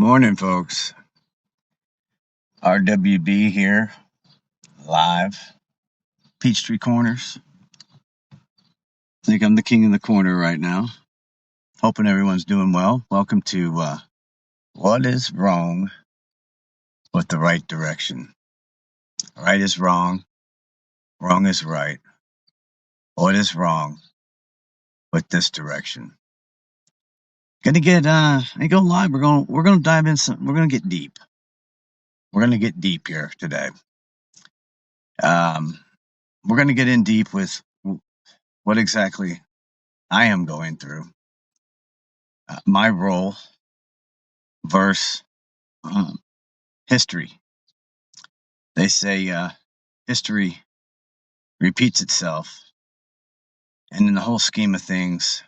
Morning, folks. RWB here, live, Peachtree Corners. I think I'm the king of the corner right now. Hoping everyone's doing well. Welcome to What is Wrong with the Right Direction? Right is wrong, wrong is right. What is wrong with this direction? Gonna get I go live. We're gonna dive in we're gonna get deep. We're gonna get deep here today. We're gonna get in deep with what exactly I am going through. My role versus history. They say history repeats itself, and in the whole scheme of things,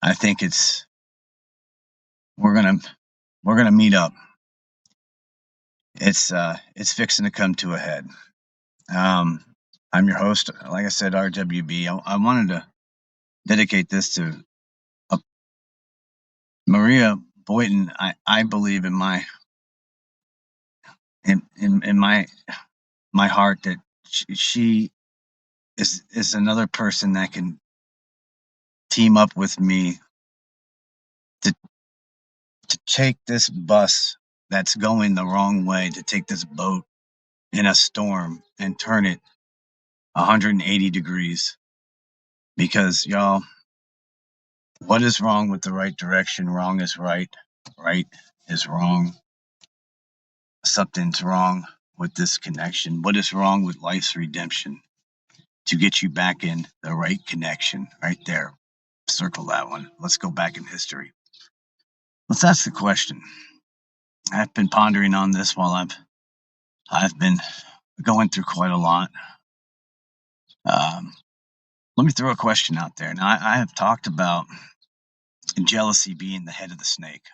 I think we're gonna meet up. It's fixing to come to a head. I'm your host, like I said, RWB. I wanted to dedicate this to Maria Boynton. I believe in my heart that she is another person that can team up with me to take this bus that's going the wrong way, to take this boat in a storm and turn it 180 degrees. Because, y'all, what is wrong with the right direction? Wrong is right. Right is wrong. Something's wrong with this connection. What is wrong with life's redemption? To get you back in the right connection, right there. Circle that one. Let's go back in history. Let's ask the question. I've been pondering on this while I've been going through quite a lot. Let me throw a question out there. Now, I have talked about jealousy being the head of the snake.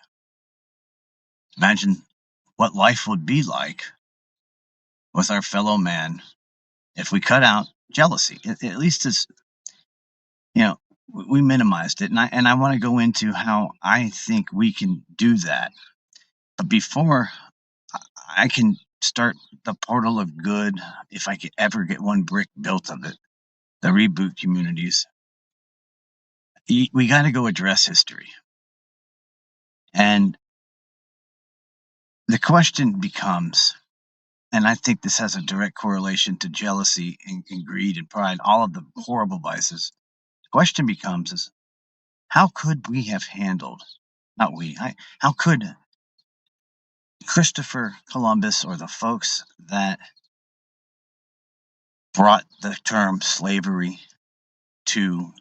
Imagine what life would be like with our fellow man if we cut out jealousy. At least it's, we minimized it. And I want to go into how I think we can do that. But before I can start the portal of good, if I could ever get one brick built of it, the reboot communities, we got to go address history. And the question becomes, and I think this has a direct correlation to jealousy and greed and pride, all of the horrible vices. The question becomes is, how could we have handled, how could Christopher Columbus or the folks that brought the term slavery to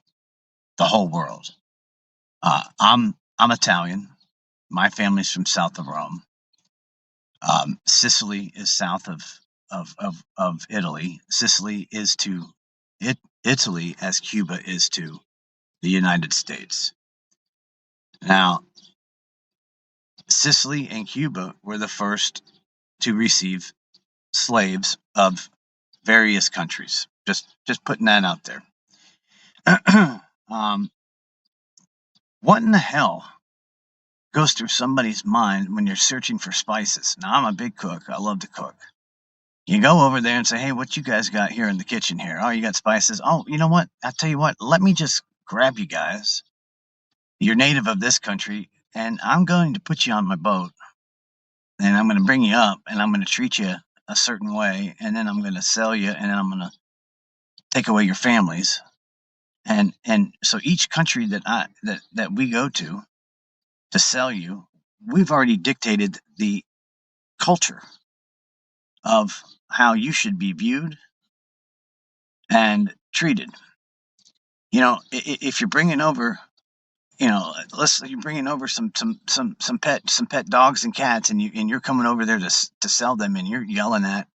the whole world? I'm Italian. My family's from south of Rome. Sicily is south of Italy. Sicily is to Italy as Cuba is to the United States. Now, Sicily and Cuba were the first to receive slaves of various countries. Just putting that out there. What in the hell goes through somebody's mind when you're searching for spices? Now, I'm a big cook. I love to cook. You go over there and say, hey, what you guys got here in the kitchen here? Oh, you got spices. Oh, you know what? I'll tell you what. Let me just grab you guys. You're native of this country, and I'm going to put you on my boat, and I'm going to bring you up, and I'm going to treat you a certain way, and then I'm going to sell you, and then I'm going to take away your families. And so each country that we go to sell you, we've already dictated the culture of how you should be viewed and treated. If you're bringing over, you're bringing over some pet dogs and cats, and you're coming over there to sell them, and you're yelling at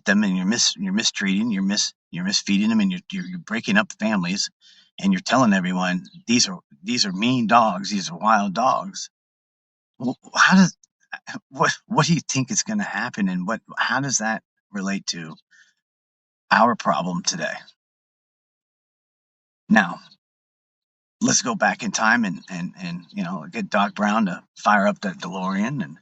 them, and you're mistreating, you're misfeeding them, and you're breaking up families, and you're telling everyone these are mean dogs, these are wild dogs. Well, what do you think is going to happen, and how does that relate to our problem today? Now, let's go back in time and get Doc Brown to fire up that DeLorean, and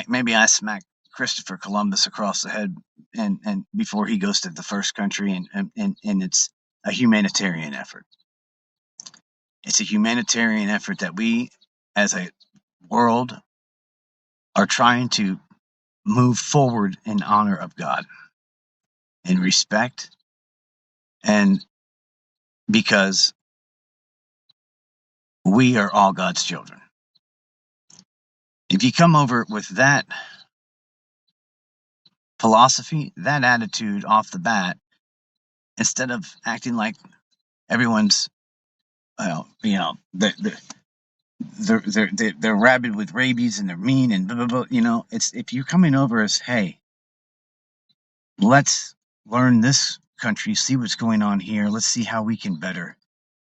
maybe I smack Christopher Columbus across the head, and before he goes to the first country, and it's a humanitarian effort. It's a humanitarian effort that we as a world are trying to move forward in honor of God, in respect, and because we are all God's children. If you come over with that philosophy, that attitude off the bat, instead of acting like everyone's, they're rabid with rabies and they're mean and blah, blah, blah, it's, if you're coming over as, hey, let's learn this country, see what's going on here, let's see how we can better.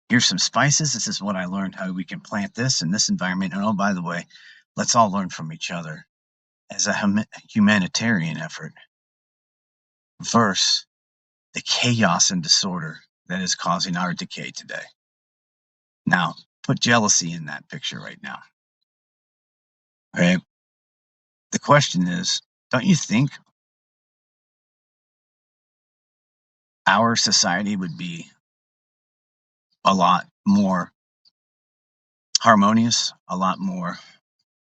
Here's some spices. This is what I learned, how we can plant this in this environment. And oh, by the way, let's all learn from each other as a humanitarian effort versus the chaos and disorder that is causing our decay today. Now, put jealousy in that picture right now. Okay? The question is, don't you think our society would be a lot more harmonious, a lot more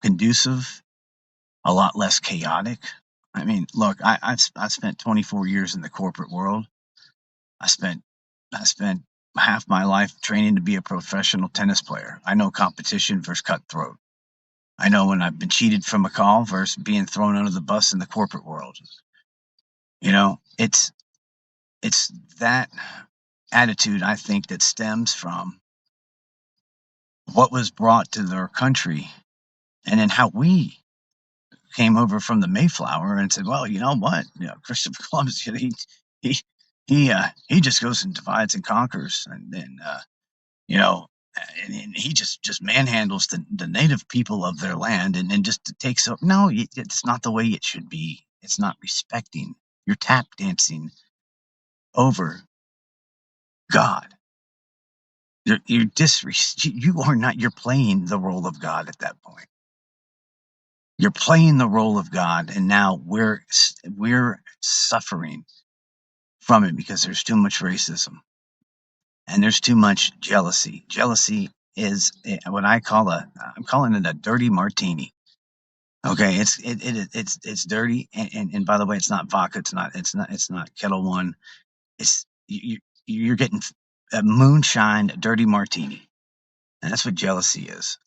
conducive, a lot less chaotic? I mean, look, I've spent 24 years in the corporate world. I spent half my life training to be a professional tennis player. I know competition versus cutthroat. I know when I've been cheated from a call versus being thrown under the bus in the corporate world. It's that attitude, I think, that stems from what was brought to their country, and then how we came over from the Mayflower and said, well, you know what? Christopher Columbus, he just goes and divides and conquers, and then and he just manhandles the native people of their land, and then just takes up. No, it's not the way it should be. It's not respecting. You're tap dancing over God. You are not. You're playing the role of God at that point. You're playing the role of God, and now we're suffering from it because there's too much racism and there's too much jealousy. Jealousy is what I'm calling it a dirty martini. Okay, it's dirty, and by the way, it's not vodka. It's not Kettle One. It's you're getting a moonshine dirty martini, and that's what jealousy is.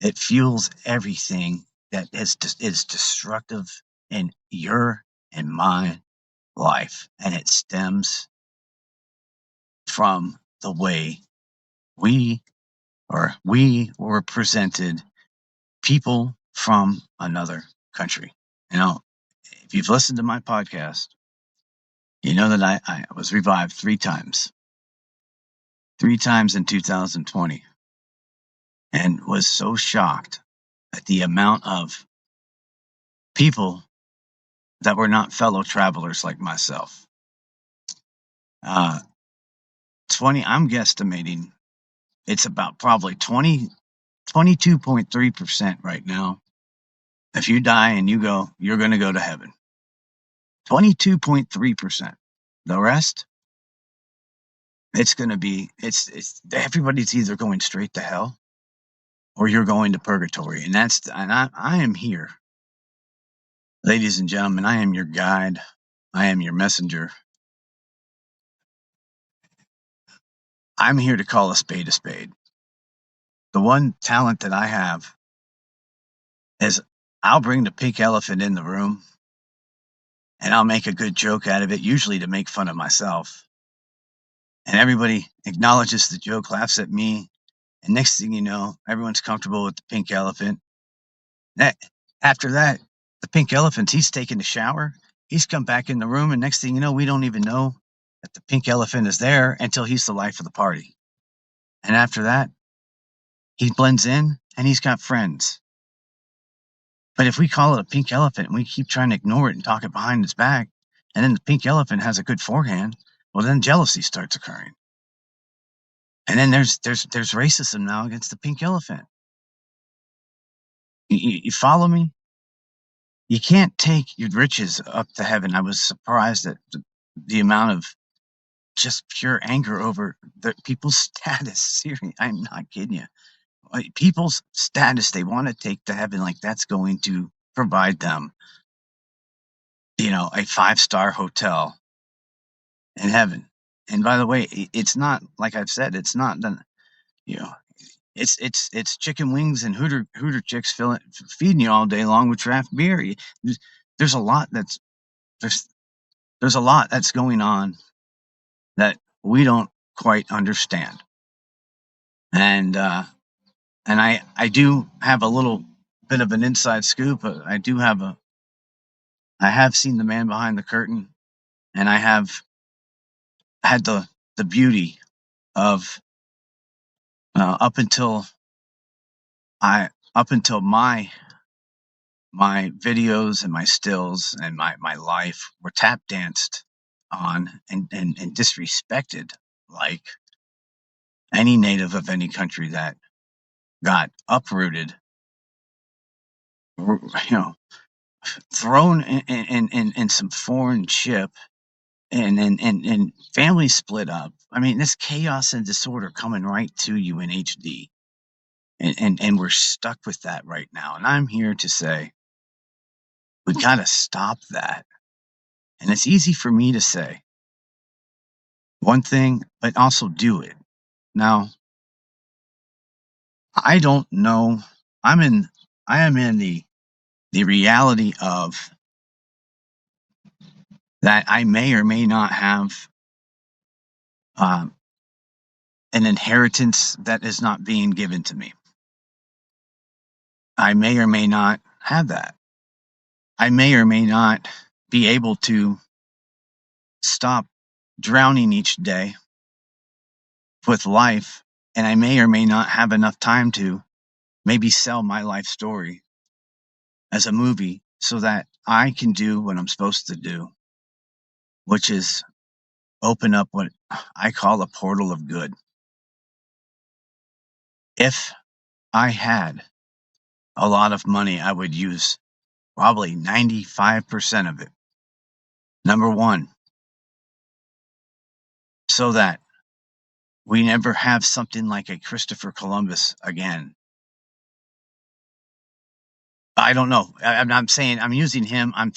It fuels everything that is destructive in your and my life, and it stems from the way we were presented, people from another country. If you've listened to my podcast, you know that I was revived 3 times in 2020, and was so shocked at the amount of people that were not fellow travelers like myself. 20, I'm guesstimating it's about probably 22.3% right now. If you die and you go, you're going to go to heaven. 22.3%. The rest, it's going to be, it's everybody's either going straight to hell or you're going to purgatory. And I am here. Ladies and gentlemen, I am your guide. I am your messenger. I'm here to call a spade a spade. The one talent that I have is I'll bring the pink elephant in the room and I'll make a good joke out of it, usually to make fun of myself. And everybody acknowledges the joke, laughs at me. And next thing you know, everyone's comfortable with the pink elephant. After that, the pink elephant, he's taken a shower. He's come back in the room. And next thing you know, we don't even know that the pink elephant is there until he's the life of the party. And after that, he blends in and he's got friends. But if we call it a pink elephant and we keep trying to ignore it and talk it behind its back, and then the pink elephant has a good forehand, well, then jealousy starts occurring. And then there's racism now against the pink elephant. You follow me? You can't take your riches up to heaven. I was surprised at the amount of just pure anger over the people's status. Seriously, I'm not kidding you. People's status they want to take to heaven, like that's going to provide them, a 5-star hotel in heaven. And by the way, it's not, like I've said, it's not done. You know, it's chicken wings and hooter chicks feeding you all day long with draft beer. There's a lot there's a lot that's going on that we don't quite understand. And I do have a little bit of an inside scoop. I have seen the man behind the curtain, and I have had the beauty of up until my videos and my stills and my life were tap danced on and disrespected like any native of any country that got uprooted, thrown in some foreign ship and families split up. I mean, this chaos and disorder coming right to you in HD. And we're stuck with that right now. And I'm here to say, we got to stop that. And it's easy for me to say one thing, but also do it. Now, I don't know. I am in the reality of that I may or may not have an inheritance that is not being given to me. I may or may not have that. I may or may not be able to stop drowning each day with life, and I may or may not have enough time to maybe sell my life story as a movie so that I can do what I'm supposed to do, which is open up what I call a portal of good. If I had a lot of money, I would use probably 95% of it. Number one, so that we never have something like a Christopher Columbus again. I don't know. I'm saying I'm using him. I'm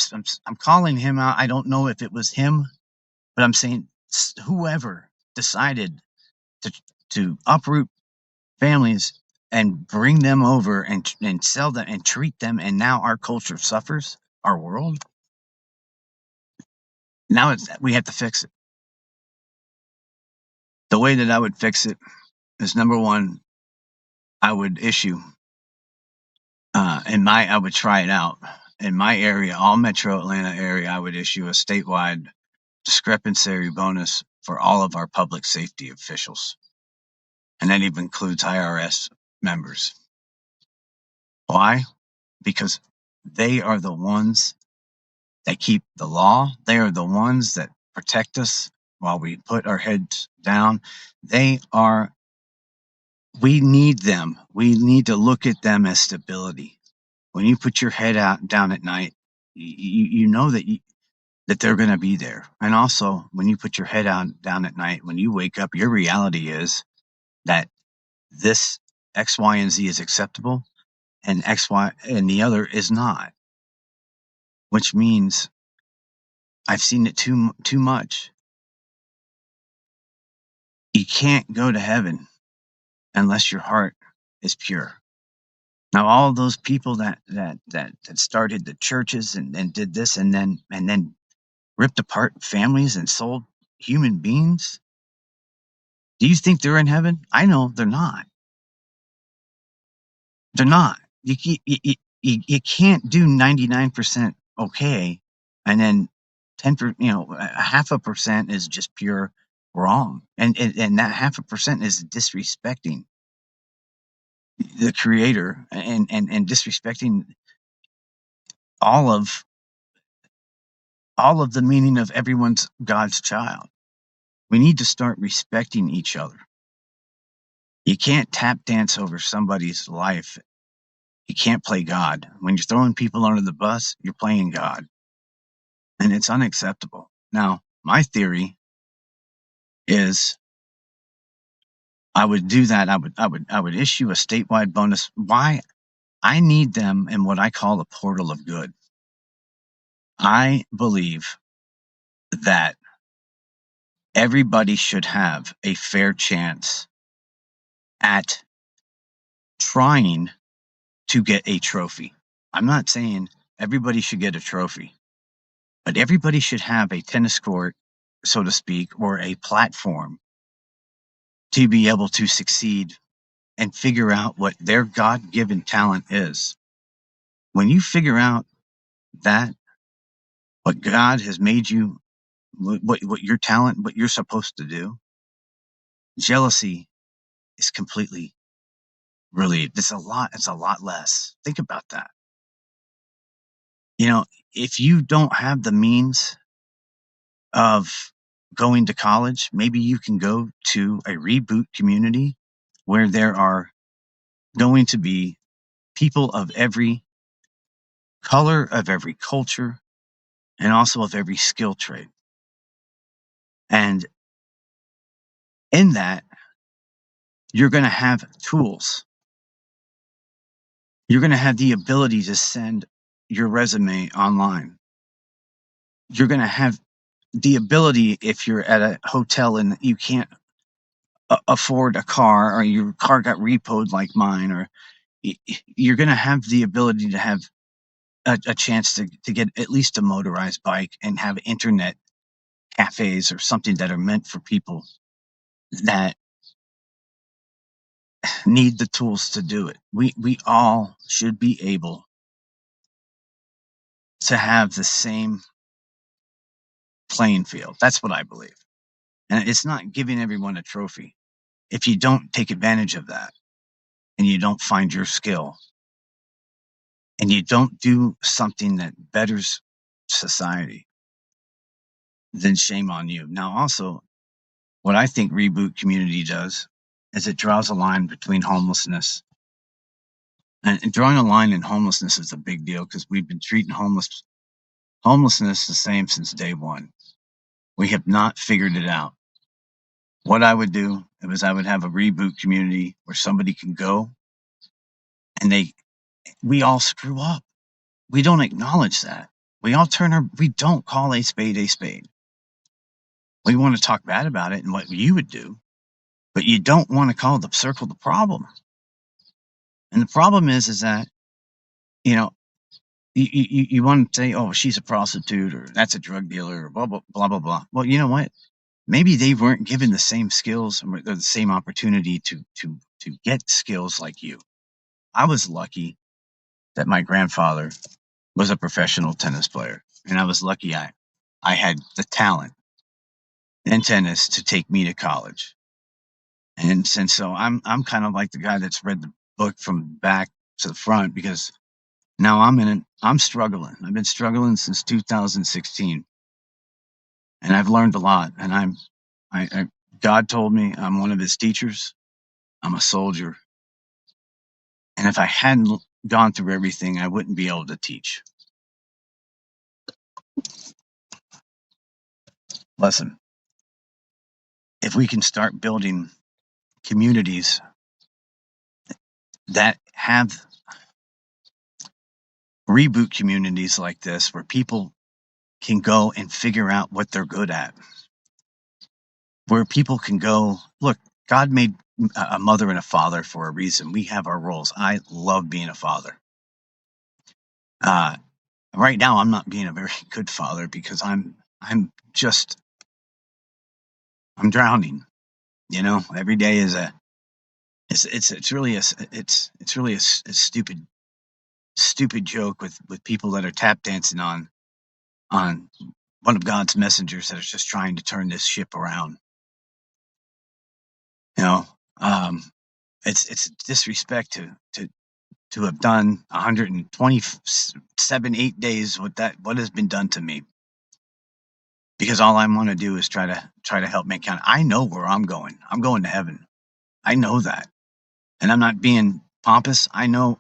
calling him out. I don't know if it was him, but I'm saying whoever decided to uproot families and bring them over and sell them and treat them, and now our culture suffers. Our world. Now we have to fix it. The way that I would fix it is, number one, I would issue I would try it out in my area, all metro Atlanta area. I would issue a statewide discrepancy bonus for all of our public safety officials, and that even includes IRS members. Why? Because they are the ones that keep the law. They are the ones that protect us while we put our heads down. We need them. We need to look at them as stability. When you put your head down at night, you know that they're going to be there. And also, when you put your head down at night, when you wake up, your reality is that this X, Y, and Z is acceptable, and X, Y, and the other is not. Which means I've seen it too much. You can't go to heaven unless your heart is pure. Now, all those people that started the churches and did this and then ripped apart families and sold human beings, do you think they're in heaven? I know they're not. They're not. You can't do 99% okay, and then 0.5% is just pure wrong, and that 0.5% is disrespecting the Creator and disrespecting all of the meaning of everyone's God's child. We need to start respecting each other. You can't tap dance over somebody's life. You can't play God. When you're throwing people under the bus, you're playing God. And it's unacceptable. Now, my theory is I would do that. I would issue a statewide bonus. Why? I need them in what I call the portal of good. I believe that everybody should have a fair chance at trying to get a trophy. I'm not saying everybody should get a trophy, but everybody should have a tennis court, so to speak, or a platform to be able to succeed and figure out what their God-given talent is. When you figure out that, what God has made you, what your talent, what you're supposed to do, jealousy is completely relieved. It's a lot less. Think about that. You know, if you don't have the means of going to college, maybe you can go to a reboot community where there are going to be people of every color, of every culture, and also of every skill trade. And in that, you're going to have tools. You're going to have the ability to send your resume online. You're going to have the ability, if you're at a hotel and you can't afford a car, or your car got repoed like mine, or you're going to have the ability to have a chance to get at least a motorized bike and have internet cafes or something that are meant for people that need the tools to do it. We all should be able to have the same playing field. That's what I believe. And it's not giving everyone a trophy. If you don't take advantage of that and you don't find your skill and you don't do something that betters society, then shame on you. Now, also, what I think Reboot Community does is it draws a line between homelessness. And drawing a line in homelessness is a big deal because we've been treating homelessness the same since day one. We have not figured it out. What I would do is I would have a reboot community where somebody can go and we all screw up. We don't acknowledge that. We don't call a spade a spade. We want to talk bad about it and what you would do, but you don't want to call the circle the problem. And the problem is that, you know, you want to say, oh, she's a prostitute or that's a drug dealer or blah, blah, blah, blah, blah. Well, you know what? Maybe they weren't given the same skills or the same opportunity to get skills like you. I was lucky that my grandfather was a professional tennis player, and I was lucky I had the talent in tennis to take me to college. And since so I'm kind of like the guy that's read the book from back to the front, because now I'm struggling. I've been struggling since 2016, and I've learned a lot. And God told me I'm one of his teachers. I'm a soldier. And if I hadn't gone through everything, I wouldn't be able to teach. Listen, if we can start building communities that have reboot communities like this, where people can go and figure out what they're good at, where people can go, look, God made a mother and a father for a reason. We have our roles. I love being a father. Right now, I'm not being a very good father because I'm drowning. You know, every day is it's really a stupid joke with people that are tap dancing on one of God's messengers that is just trying to turn this ship around. You know, it's disrespect to have done 127 8 days what has been done to me, because all I want to do is try to help mankind. I know where I'm going. I'm going to heaven. I know that. And I'm not being pompous. I know,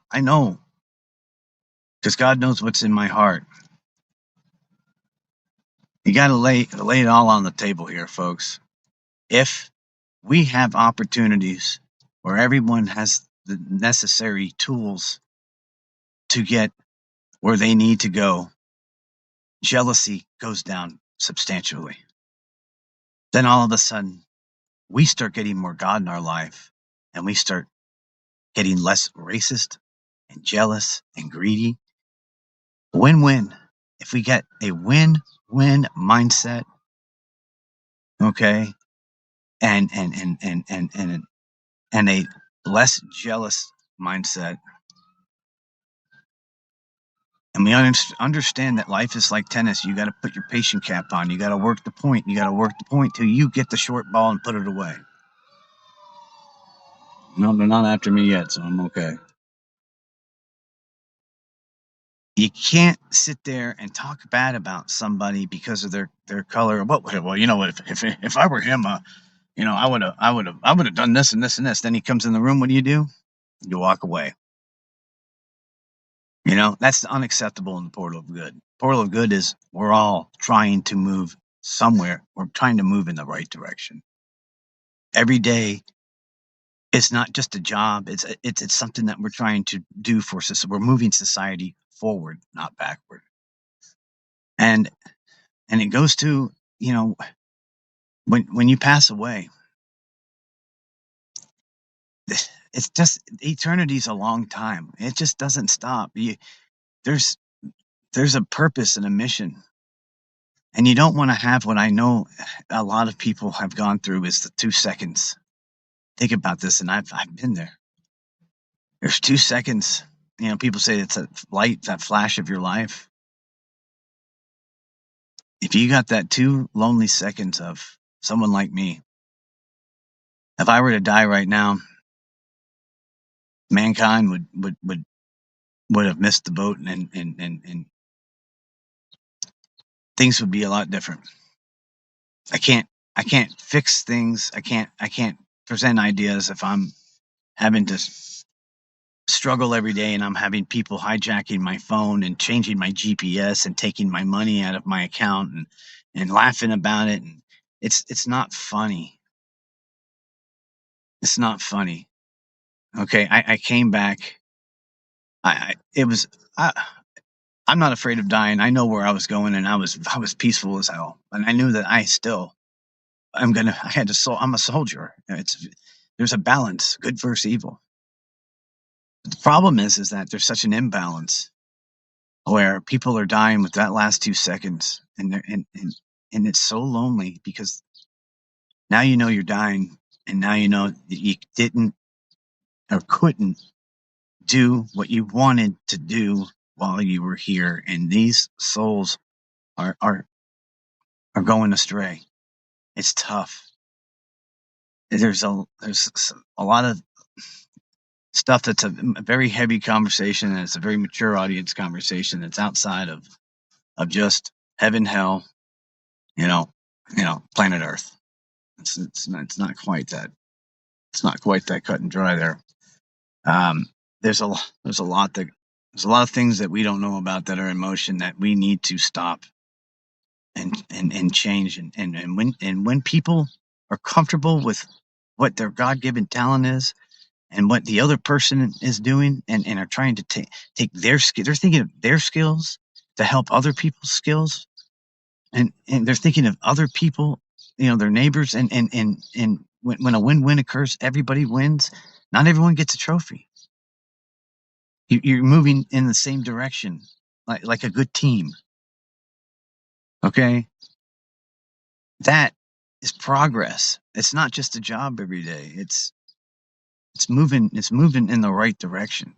because God knows what's in my heart. You got to lay it all on the table here, folks. If we have opportunities where everyone has the necessary tools to get where they need to go, jealousy goes down substantially. Then all of a sudden, we start getting more God in our life, and we start getting less racist and jealous and greedy. Win-win. If we get a win-win mindset, okay, and a less jealous mindset, and we understand that life is like tennis. You got to put your patient cap on. You got to work the point. You got to work the point till you get the short ball and put it away. No, they're not after me yet, so I'm okay. You can't sit there and talk bad about somebody because of their color. Well, you know what? If I were him, you know, I would have done this and this and this. Then he comes in the room. What do? You walk away. You know, that's unacceptable in the portal of good. Portal of good is we're all trying to move somewhere. We're trying to move in the right direction. Every day, it's not just a job. It's something that we're trying to do for society. We're moving society forward, not backward. And it goes to, you know, when you pass away, it's just eternity's a long time. It just doesn't stop. There's a purpose and a mission. And you don't want to have what I know a lot of people have gone through is the 2 seconds. Think about this, and I've been there. There's 2 seconds. You know, people say it's a light, that flash of your life. If you got that 2 lonely seconds of someone like me, if I were to die right now, mankind would have missed the boat, and things would be a lot different. I can't fix things. I can't present ideas if I'm having to struggle every day and I'm having people hijacking my phone and changing my GPS and taking my money out of my account and laughing about it. And it's not funny. It's not funny. Okay, I came back. I'm not afraid of dying. I know where I was going, and I was peaceful as hell. And I knew that I had to. I'm a soldier. There's a balance, good versus evil. But the problem is that there's such an imbalance where people are dying with that last 2 seconds, and it's so lonely because now you know you're dying, and now you know that you didn't or couldn't do what you wanted to do while you were here, and these souls are going astray. It's tough. There's a lot of stuff that's a very heavy conversation, and it's a very mature audience conversation that's outside of just heaven, hell, you know, planet Earth. It's not quite that. It's not quite that cut and dry there. There's a lot of things that we don't know about that are in motion that we need to stop and change. And when people are comfortable with what their God-given talent is and what the other person is doing, and are trying to take their skill, they're thinking of their skills to help other people's skills, and they're thinking of other people, you know, their neighbors, and when a win-win occurs, everybody wins. Not everyone gets a trophy. You're moving in the same direction, like a good team. Okay, that is progress. It's not just a job every day. It's moving. It's moving in the right direction.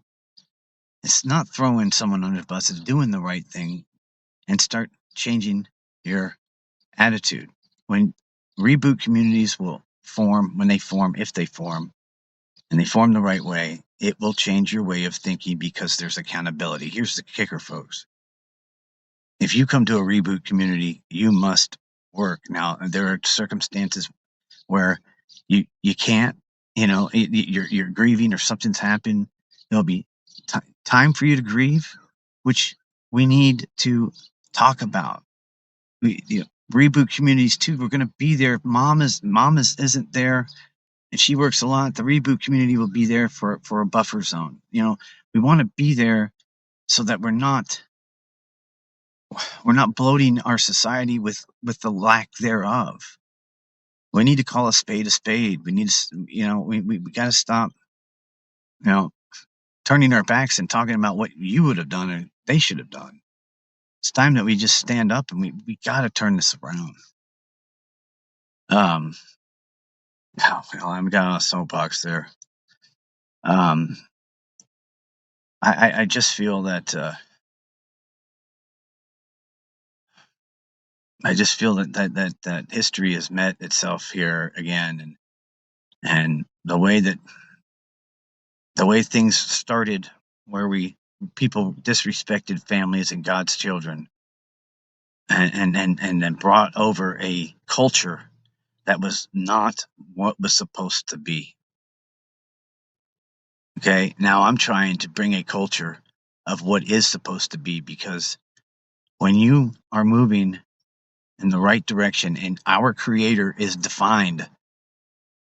It's not throwing someone under the bus. It's doing the right thing and start changing your attitude. When reboot communities will form, if they form, and they form the right way, it will change your way of thinking because there's accountability. Here's the kicker, folks. If you come to a reboot community, you must work. Now, there are circumstances where you can't, you're grieving or something's happened, there'll be time for you to grieve, which we need to talk about. Reboot communities too. We're going to be there. Mom isn't there, and she works a lot. The reboot community will be there for a buffer zone. We want to be there so that we're not bloating our society with the lack thereof. We need to call a spade a spade. We need to, we got to stop, turning our backs and talking about what you would have done or they should have done. It's time that we just stand up and we got to turn this around. I'm got on a soapbox there. I just feel that that history has met itself here again, and the way things started, where people disrespected families and God's children, and then brought over a culture that was not what was supposed to be. Okay, now I'm trying to bring a culture of what is supposed to be, because when you are moving in the right direction and our Creator is defined,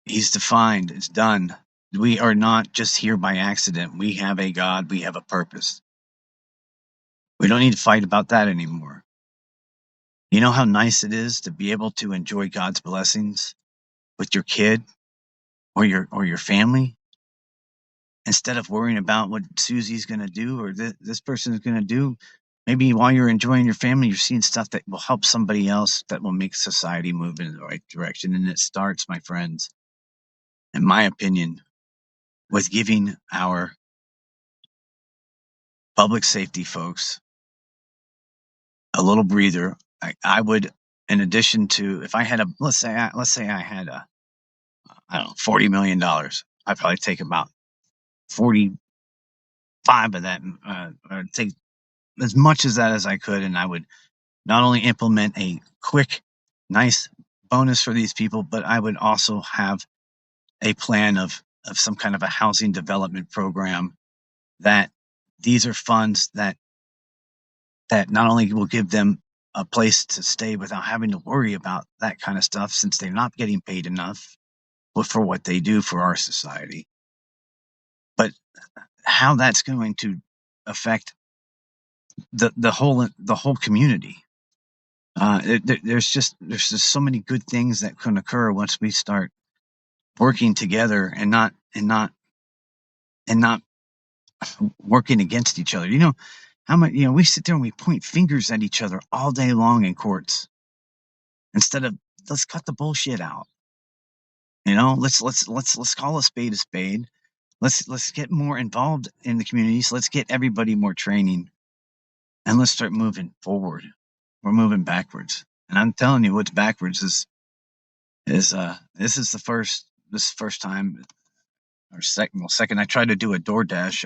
He's defined, it's done. We are not just here by accident. We have a God, we have a purpose. We don't need to fight about that anymore. You know how nice it is to be able to enjoy God's blessings with your kid or your family, instead of worrying about what Susie's going to do or this person is going to do. Maybe while you're enjoying your family, you're seeing stuff that will help somebody else, that will make society move in the right direction. And it starts, my friends, in my opinion, with giving our public safety folks a little breather. I would, in addition to, if I had let's say I had I don't know, $40 million, I'd probably take about 45 of that, or take as much as that as I could, and I would not only implement a quick, nice bonus for these people, but I would also have a plan of some kind of a housing development program, that these are funds that not only will give them a place to stay without having to worry about that kind of stuff, since they're not getting paid enough for what they do for our society, but how that's going to affect the whole community. There's just so many good things that can occur once we start working together and not working against each other. How much we sit there and we point fingers at each other all day long in courts, instead of, let's cut the bullshit out. Let's call a spade a spade. Let's get more involved in the communities. Let's get everybody more training, and let's start moving forward. We're moving backwards, and I'm telling you, what's backwards is this is the first time, or second I tried to do a DoorDash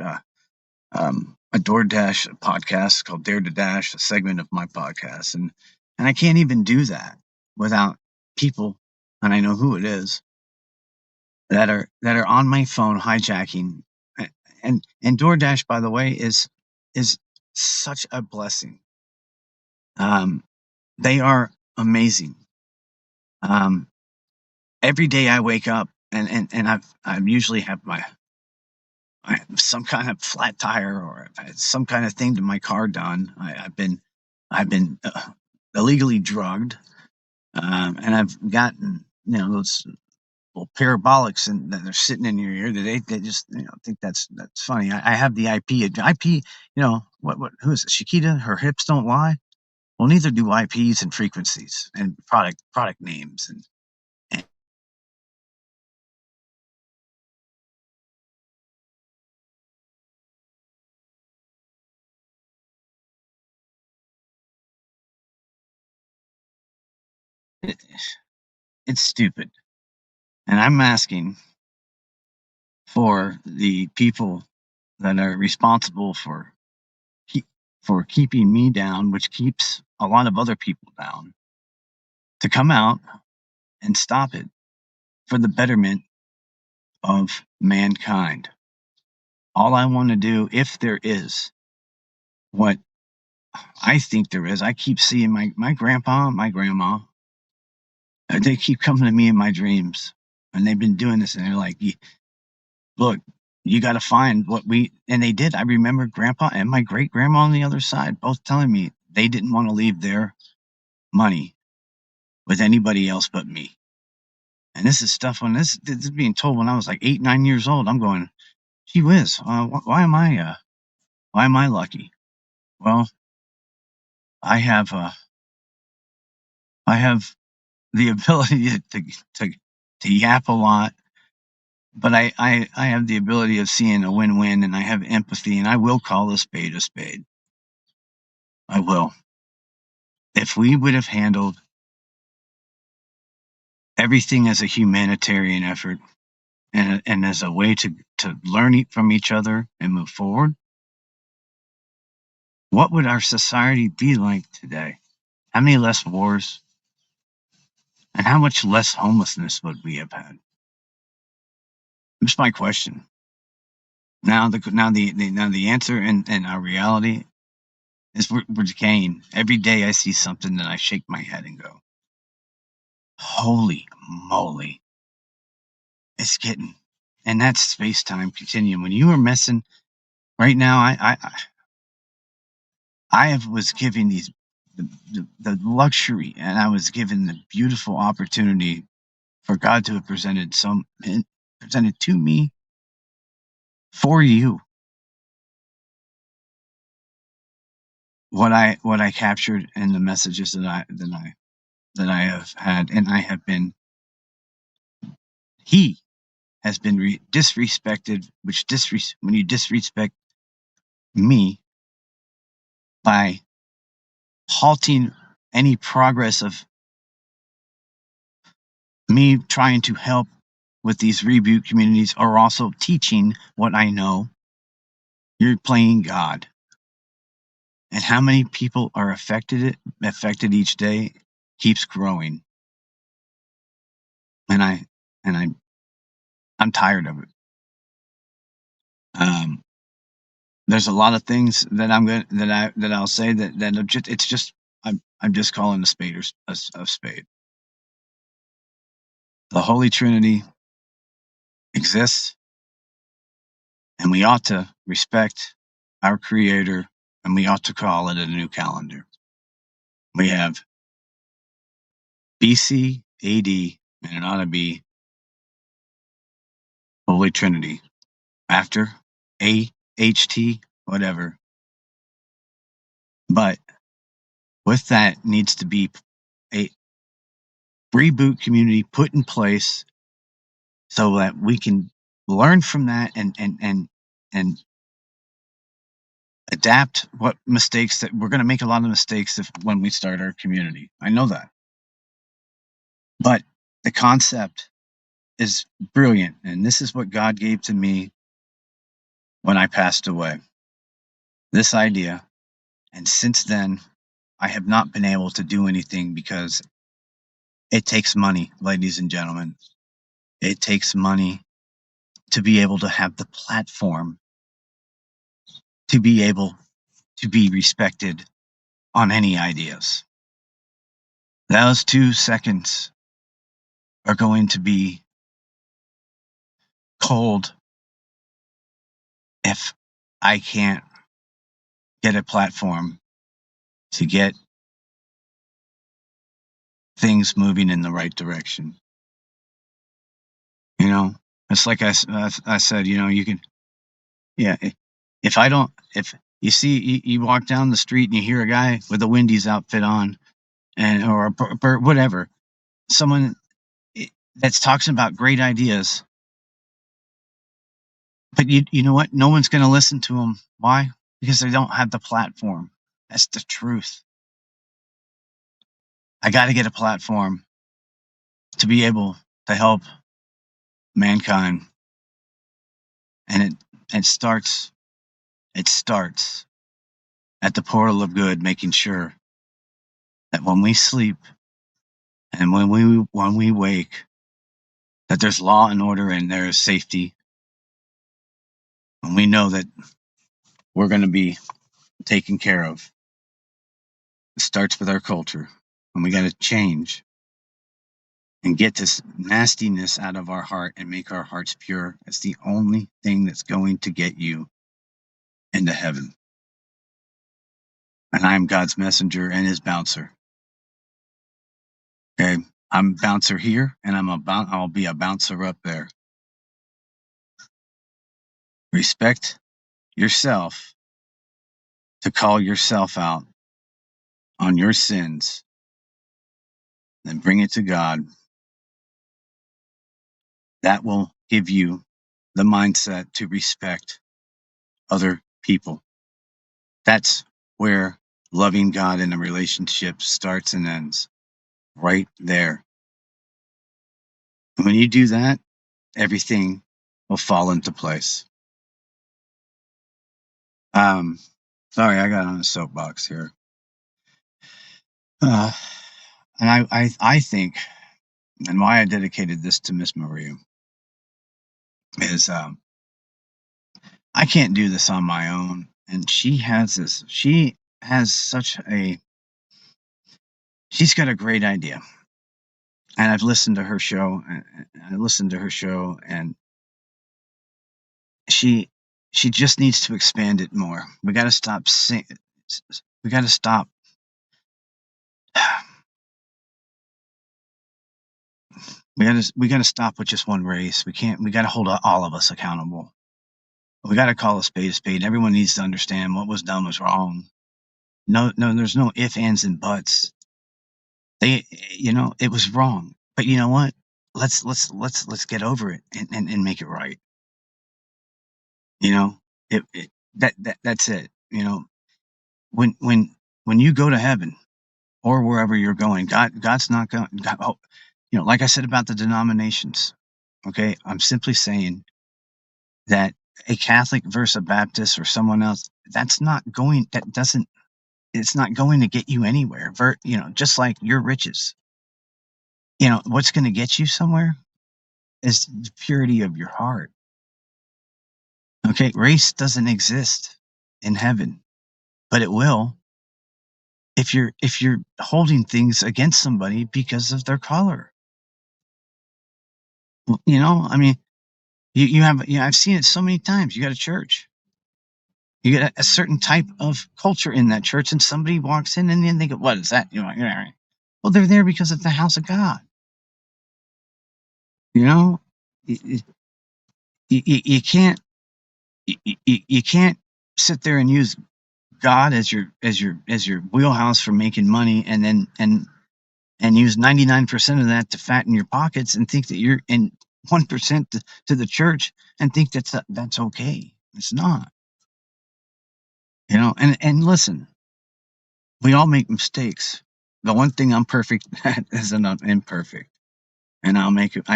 podcast called Dare to Dash, a segment of my podcast, and I can't even do that without people, and I know who it is, that are on my phone hijacking. And DoorDash, by the way, is such a blessing. They are amazing. Every day I wake up, and I usually have I have some kind of flat tire, or I've had some kind of thing to my car done. I've been illegally drugged, and I've gotten those little parabolics, and that they're sitting in your ear. They just think that's funny. I have the IP. What who is it? Chiquita, her hips don't lie. Well, neither do IPs and frequencies and product names, and it, it's stupid. And I'm asking for the people that are responsible for keeping me down, which keeps a lot of other people down, to come out and stop it, for the betterment of mankind. All I want to do, if there is what I think there is, I keep seeing my grandpa, my grandma, they keep coming to me in my dreams, and they've been doing this, and they're like, look, you got to find what and they did. I remember grandpa and my great grandma on the other side both telling me they didn't want to leave their money with anybody else but me. And this is stuff this is being told when I was like 8, 9 years old. I'm going, gee whiz, why am I lucky? Well, I have the ability to yap a lot, but I have the ability of seeing a win-win, and I have empathy, and I will call a spade a spade. I will. If we would have handled everything as a humanitarian effort and as a way to learn from each other and move forward, what would our society be like today? How many less wars? And how much less homelessness would we have had? That's my question. Now the answer and our reality is we're decaying. Every day I see something that I shake my head and go, holy moly, it's getting. And that's space-time continuum. When you were messing right now, I was given the luxury, and I was given the beautiful opportunity for God to have presented to me for you what I captured in the messages that I have had, and I have been. He has been disrespected, when you disrespect me by halting any progress of me trying to help with these reboot communities, or also teaching what I know, you're playing God. And how many people are affected each day keeps growing. And I'm tired of it. There's a lot of things that I'll say that I'm just calling a spade a spade. The Holy Trinity exists, and we ought to respect our Creator, and we ought to call it a new calendar. We have BC, AD, and it ought to be Holy Trinity. After AHT, whatever. But with that needs to be a reboot community put in place so that we can learn from that and adapt what mistakes that we're going to make. A lot of mistakes when we start our community. I know that. But the concept is brilliant, and this is what God gave to me when I passed away. This idea, and since then, I have not been able to do anything because it takes money, ladies and gentlemen. It takes money to be able to have the platform to be able to be respected on any ideas. Those 2 seconds are going to be cold if I can't get a platform to get things moving in the right direction. You know, it's like I said, you can, yeah, if you see, you walk down the street and you hear a guy with a Wendy's outfit on, or whatever, someone that's talking about great ideas, but you know what? No one's going to listen to them. Why? Because they don't have the platform. That's the truth. I got to get a platform to be able to help mankind, and it starts at the portal of good, making sure that when we sleep and when we wake, that there's law and order and there's safety. And we know that we're going to be taken care of. It starts with our culture. And we got to change and get this nastiness out of our heart and make our hearts pure. It's the only thing that's going to get you into heaven. And I'm God's messenger and his bouncer. Okay, I'm a bouncer here, and I'll be a bouncer up there. Respect yourself to call yourself out on your sins, then bring it to God. That will give you the mindset to respect other people. That's where loving God in a relationship starts and ends, right there. And when you do that, everything will fall into place. Sorry, I got on a soapbox here. And I think, and why I dedicated this to Miss Maria is I can't do this on my own. And she has she's got a great idea. And I've listened to her show, and she just needs to expand it more. We got to stop we got to stop. We got to stop with just one race. We got to hold all of us accountable. We got to call a spade a spade. Everyone needs to understand what was done was wrong. No, there's no ifs, ands, and buts. It was wrong. But you know what? Let's get over it and make it right. That's it. When you go to heaven or wherever you're going, God's not going. Like I said about the denominations. Okay, I'm simply saying that a Catholic versus a Baptist or someone else, it's not going to get you anywhere. Just like your riches. What's going to get you somewhere is the purity of your heart. Okay, race doesn't exist in heaven, but it will if you're holding things against somebody because of their color. I mean, I've seen it so many times. You got a church. You get a certain type of culture in that church, and somebody walks in and then they go, "What is that?" Well, they're there because it's the house of God. You, you can't you can't sit there and use God as your wheelhouse for making money, and then use 99% of that to fatten your pockets, and think that you're in 1% to the church, and think that's okay. It's not. And listen, we all make mistakes. The one thing I'm perfect at is that I'm imperfect, and I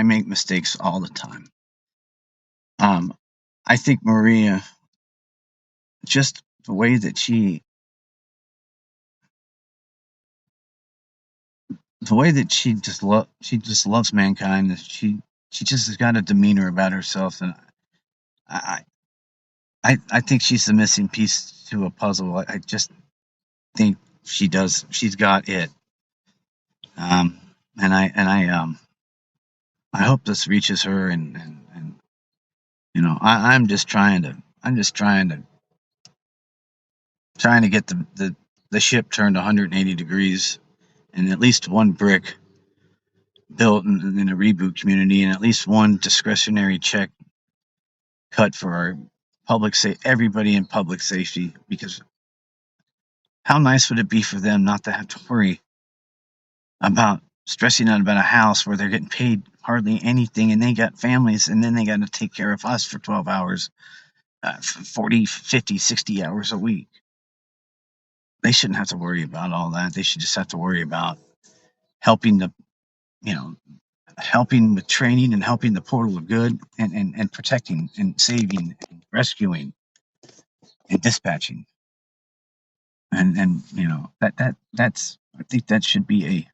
make mistakes all the time. I think Maria, just the way that she just loves mankind. She just has got a demeanor about herself, and I think she's the missing piece to a puzzle. I just think she's got it. And I hope this reaches her, and I'm just trying to get the ship turned 180 degrees, and at least one brick built in a reboot community, and at least one discretionary check cut for our everybody in public safety. Because how nice would it be for them not to have to worry about stressing out about a house where they're getting paid hardly anything, and they got families, and then they got to take care of us for 12 hours, 40, 50, 60 hours a week. They shouldn't have to worry about all that. They should just have to worry about helping helping with training, and helping the portal of good, and protecting and saving and rescuing and dispatching. And that's I think that should be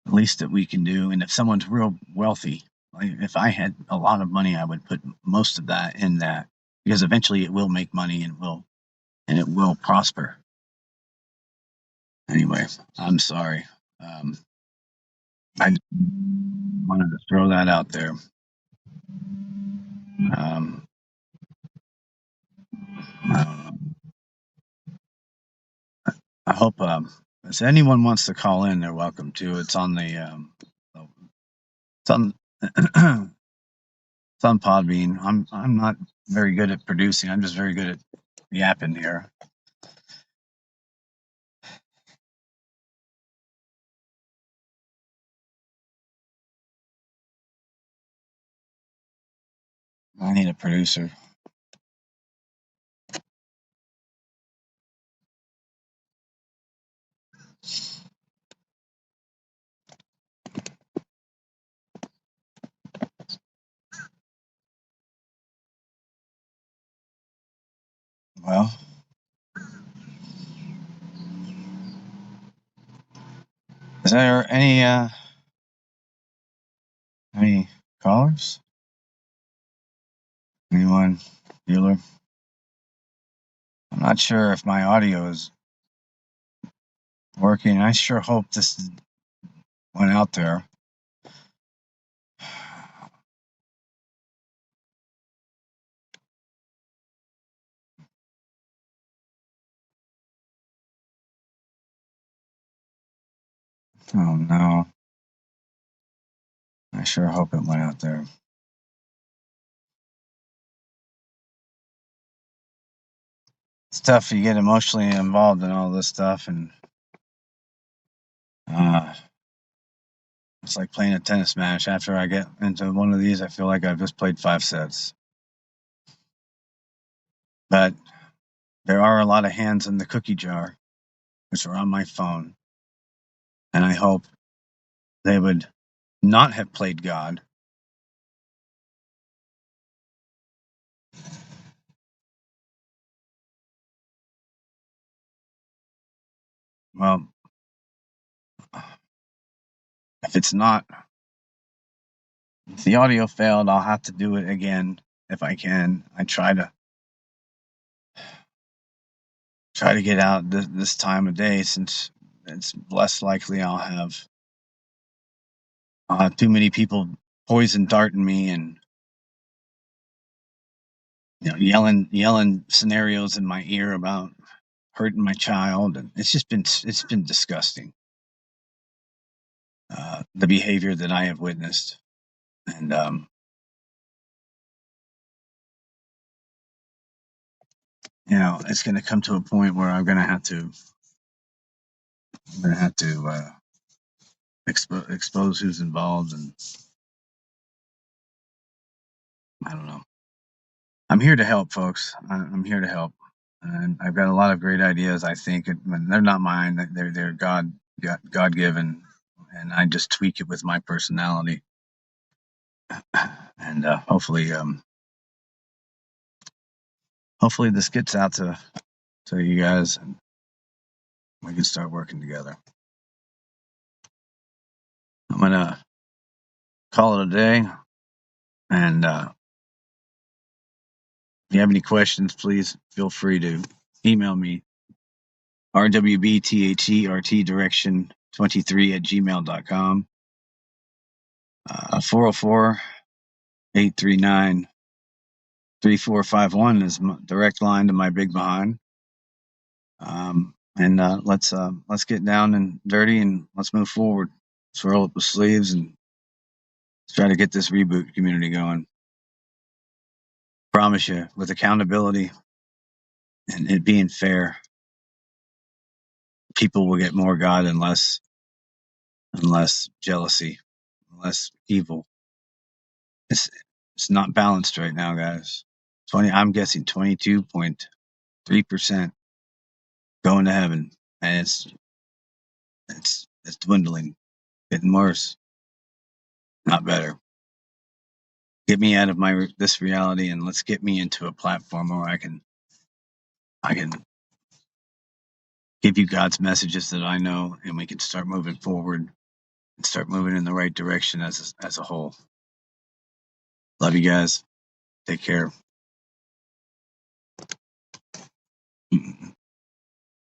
least that we can do. And if someone's real wealthy, like if I had a lot of money, I would put most of that in that, because eventually it will make money and it will prosper. Anyway, I'm sorry. I wanted to throw that out there. I don't know. I hope if anyone wants to call in, they're welcome to. It's on the it's on it's on Podbean. I'm not very good at producing. I'm just very good at yapping here. I need a producer. Well, is there any callers? Anyone? Bueller? I'm not sure if my audio is working. I sure hope this went out there. Oh no. I sure hope it went out there. It's tough. You get emotionally involved in all this stuff, and it's like playing a tennis match. After I get into one of these, I feel like I've just played 5 sets. But there are a lot of hands in the cookie jar, which are on my phone. And I hope they would not have played God. Well, if it's not, if the audio failed, I'll have to do it again if I can. I try to get out this time of day, since it's less likely I'll have too many people poison darting me and yelling scenarios in my ear about hurting my child, and it's been disgusting, the behavior that I have witnessed. And it's going to come to a point where I'm going to have to expose who's involved, and I don't know. I'm here to help, folks. I'm here to help, and I've got a lot of great ideas. I think they're not mine; they're God given, and I just tweak it with my personality, and hopefully this gets out to you guys, and we can start working together. I'm gonna call it a day, and if you have any questions, please feel free to email me, rwbthert23@gmail.com. 404-839-3451 is my direct line to my big behind. And let's get down and dirty, and let's move forward. Let's roll up the sleeves and let's try to get this reboot community going. Promise you, with accountability and it being fair, people will get more God and less jealousy, less evil. It's not balanced right now, guys. I'm guessing 22.3% going to heaven, and it's dwindling, getting worse, not better. Get me out of this reality, and let's get me into a platform where I can give you God's messages that I know, and we can start moving forward and start moving in the right direction as a whole. Love you guys. Take care.